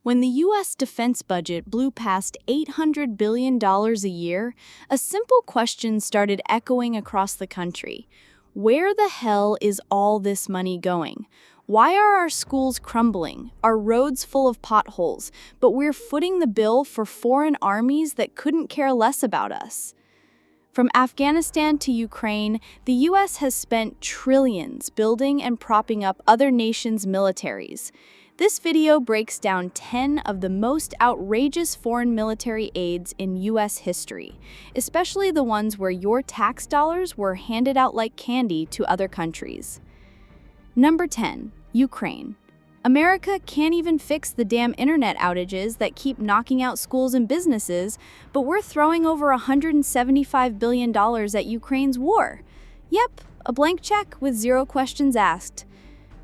When the U.S. defense budget blew past $800 billion a year, a simple question started echoing across the country. Where the hell is all this money going? Why are our schools crumbling, our roads full of potholes, but we're footing the bill for foreign armies that couldn't care less about us? From Afghanistan to Ukraine, the U.S. has spent trillions building and propping up other nations' militaries. This video breaks down 10 of the most outrageous foreign military aids in U.S. history, especially the ones where your tax dollars were handed out like candy to other countries. Number 10. Ukraine. America can't even fix the damn internet outages that keep knocking out schools and businesses, but we're throwing over $175 billion at Ukraine's war. Yep, a blank check with zero questions asked.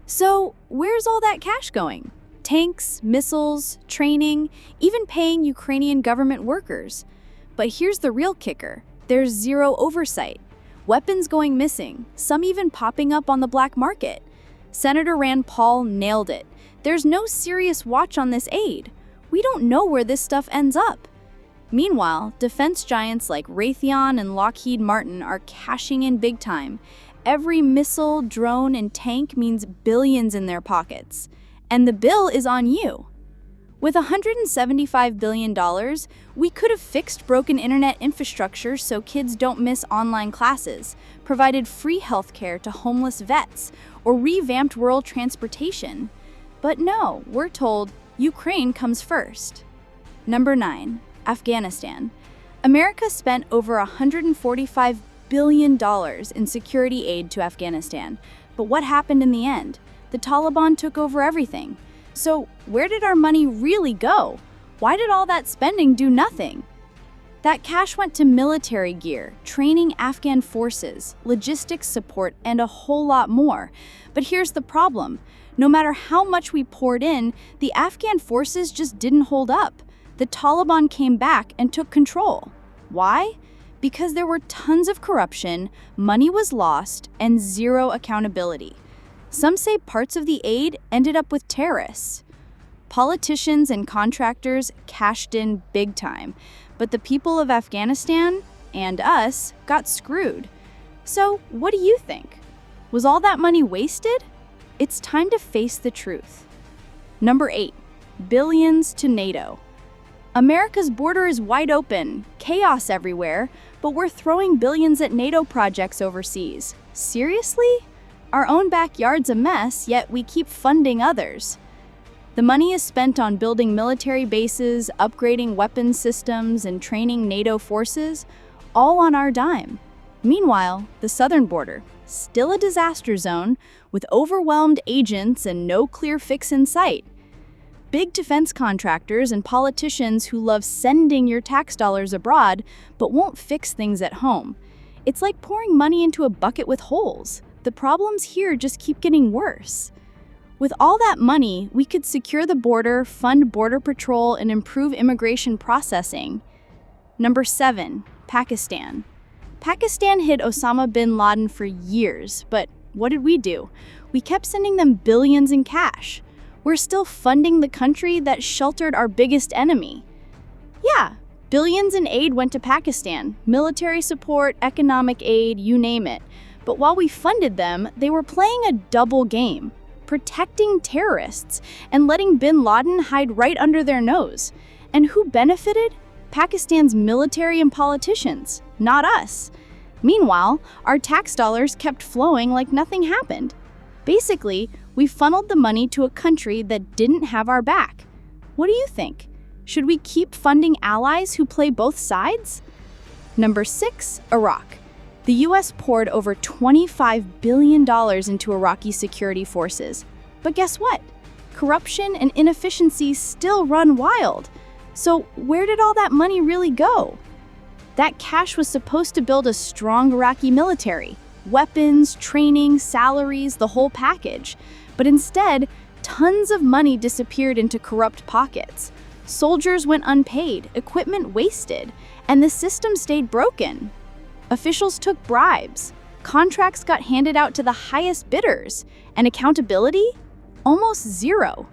So, where's all that cash going? Tanks, missiles, training, even paying Ukrainian government workers. But here's the real kicker. There's zero oversight. Weapons going missing, some even popping up on the black market. Senator Rand Paul nailed it. There's no serious watch on this aid. We don't know where this stuff ends up. Meanwhile, defense giants like Raytheon and Lockheed Martin are cashing in big time. Every missile, drone, and tank means billions in their pockets. And the bill is on you. With $175 billion, we could have fixed broken internet infrastructure so kids don't miss online classes, provided free healthcare to homeless vets, or revamped rural transportation. But no, we're told Ukraine comes first. Number 9. Afghanistan. America spent over $145 billion in security aid to Afghanistan. But what happened in the end? The Taliban took over everything. So where did our money really go? Why did all that spending do nothing? That cash went to military gear, training Afghan forces, logistics support, and a whole lot more. But here's the problem. No matter how much we poured in, the Afghan forces just didn't hold up. The Taliban came back and took control. Why? Because there were tons of corruption, money was lost, and zero accountability. Some say parts of the aid ended up with terrorists. Politicians and contractors cashed in big time, but the people of Afghanistan, and us, got screwed. So, what do you think? Was all that money wasted? It's time to face the truth. Number 8. Billions to NATO. America's border is wide open, chaos everywhere, but we're throwing billions at NATO projects overseas. Seriously? Our own backyard's a mess, yet we keep funding others. The money is spent on building military bases, upgrading weapons systems, and training NATO forces, all on our dime. Meanwhile, the southern border, still a disaster zone, with overwhelmed agents and no clear fix in sight. Big defense contractors and politicians who love sending your tax dollars abroad, but won't fix things at home. It's like pouring money into a bucket with holes. The problems here just keep getting worse. With all that money, we could secure the border, fund border patrol, and improve immigration processing. Number 7. Pakistan. Pakistan hid Osama bin Laden for years, but what did we do? We kept sending them billions in cash. We're still funding the country that sheltered our biggest enemy. Yeah, billions in aid went to Pakistan, military support, economic aid, you name it. But while we funded them, they were playing a double game, protecting terrorists and letting bin Laden hide right under their nose. And who benefited? Pakistan's military and politicians, not us. Meanwhile, our tax dollars kept flowing like nothing happened. Basically, we funneled the money to a country that didn't have our back. What do you think? Should we keep funding allies who play both sides? Number 6, Iraq. The U.S. poured over $25 billion into Iraqi security forces. But guess what? Corruption and inefficiency still run wild. So where did all that money really go? That cash was supposed to build a strong Iraqi military. Weapons, training, salaries, the whole package. But instead, tons of money disappeared into corrupt pockets. Soldiers went unpaid, equipment wasted, and the system stayed broken. Officials took bribes. Contracts got handed out to the highest bidders. And accountability? Almost zero.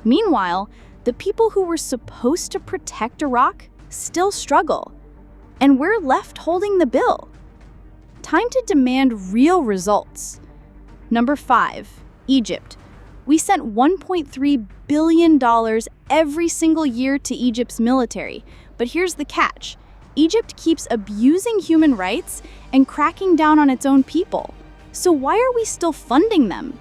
Meanwhile, the people who were supposed to protect Iraq still struggle, and we're left holding the bill. Time to demand real results. Number 5, Egypt. We sent $1.3 billion every single year to Egypt's military, but here's the catch. Egypt keeps abusing human rights and cracking down on its own people. So why are we still funding them?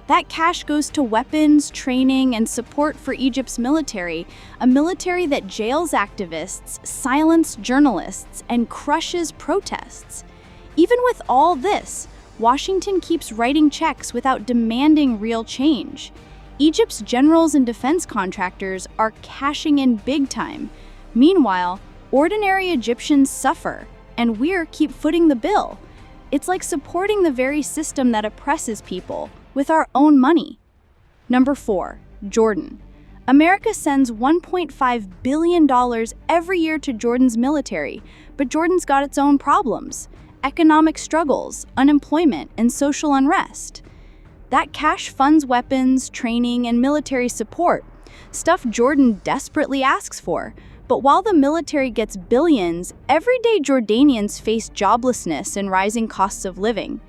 That cash goes to weapons, training, and support for Egypt's military, a military that jails activists, silences journalists, and crushes protests. Even with all this, Washington keeps writing checks without demanding real change. Egypt's generals and defense contractors are cashing in big time. Meanwhile, ordinary Egyptians suffer, and we keep footing the bill. It's like supporting the very system that oppresses people with our own money. Number 4, Jordan. America sends $1.5 billion every year to Jordan's military, but Jordan's got its own problems: economic struggles, unemployment, and social unrest. That cash funds weapons, training, and military support, stuff Jordan desperately asks for. But while the military gets billions, everyday Jordanians face joblessness and rising costs of living.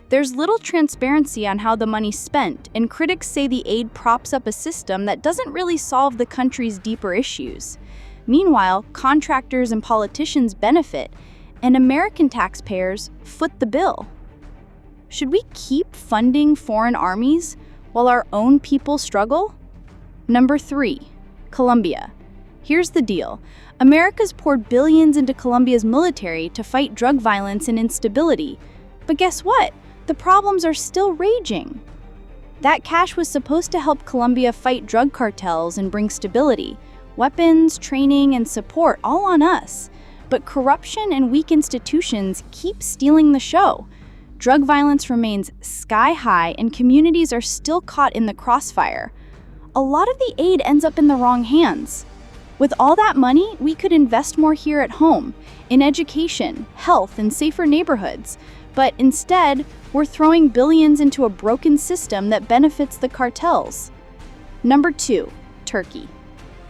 There's little transparency on how the money's spent, and critics say the aid props up a system that doesn't really solve the country's deeper issues. Meanwhile, contractors and politicians benefit, and American taxpayers foot the bill. Should we keep funding foreign armies while our own people struggle? Number 3, Colombia. Here's the deal. America's poured billions into Colombia's military to fight drug violence and instability. But guess what? The problems are still raging. That cash was supposed to help Colombia fight drug cartels and bring stability, weapons, training, and support all on us. But corruption and weak institutions keep stealing the show. Drug violence remains sky high, and communities are still caught in the crossfire. A lot of the aid ends up in the wrong hands. With all that money, we could invest more here at home, in education, health, and safer neighborhoods. But instead, we're throwing billions into a broken system that benefits the cartels. Number 2, Turkey.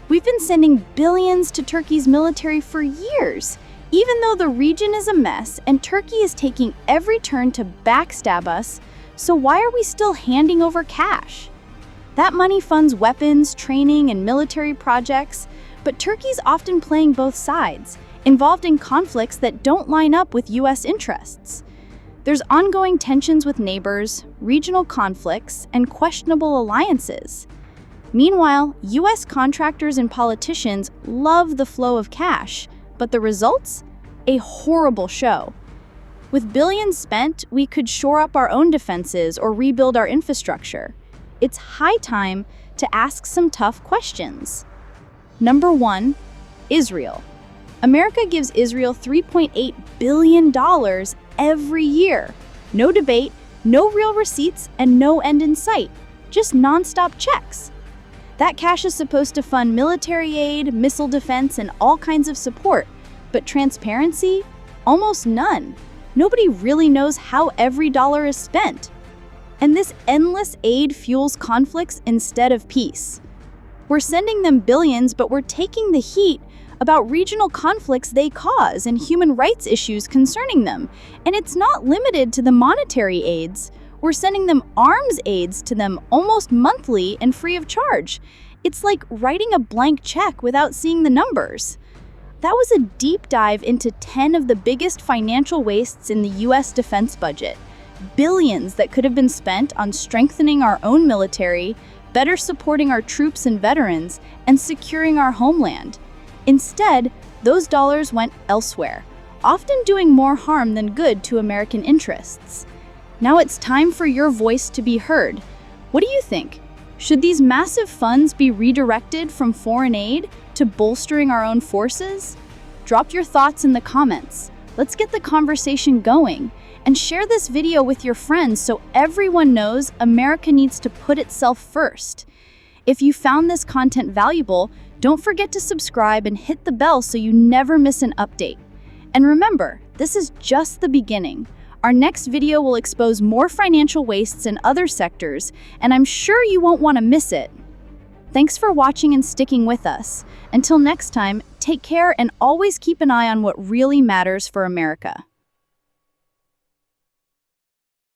We've been sending billions to Turkey's military for years, even though the region is a mess and Turkey is taking every turn to backstab us. So why are we still handing over cash? That money funds weapons, training, and military projects, but Turkey's often playing both sides, involved in conflicts that don't line up with U.S. interests. There's ongoing tensions with neighbors, regional conflicts, and questionable alliances. Meanwhile, U.S. contractors and politicians love the flow of cash, but the results? A horrible show. With billions spent, we could shore up our own defenses or rebuild our infrastructure. It's high time to ask some tough questions. Number 1, Israel. America gives Israel $3.8 billion every year. No debate, no real receipts, and no end in sight. Just nonstop checks. That cash is supposed to fund military aid, missile defense, and all kinds of support. But transparency? Almost none. Nobody really knows how every dollar is spent. And this endless aid fuels conflicts instead of peace. We're sending them billions, but we're taking the heat about regional conflicts they cause and human rights issues concerning them. And it's not limited to the monetary aids. We're sending them arms aids to them almost monthly and free of charge. It's like writing a blank check without seeing the numbers. That was a deep dive into 10 of the biggest financial wastes in the U.S. defense budget. Billions that could have been spent on strengthening our own military, better supporting our troops and veterans, and securing our homeland. Instead, those dollars went elsewhere, often doing more harm than good to American interests. Now it's time for your voice to be heard. What do you think? Should these massive funds be redirected from foreign aid to bolstering our own forces? Drop your thoughts in the comments. Let's get the conversation going. And share this video with your friends so everyone knows America needs to put itself first. If you found this content valuable, don't forget to subscribe and hit the bell so you never miss an update. And remember, this is just the beginning. Our next video will expose more financial wastes in other sectors, and I'm sure you won't want to miss it. Thanks for watching and sticking with us. Until next time, take care and always keep an eye on what really matters for America.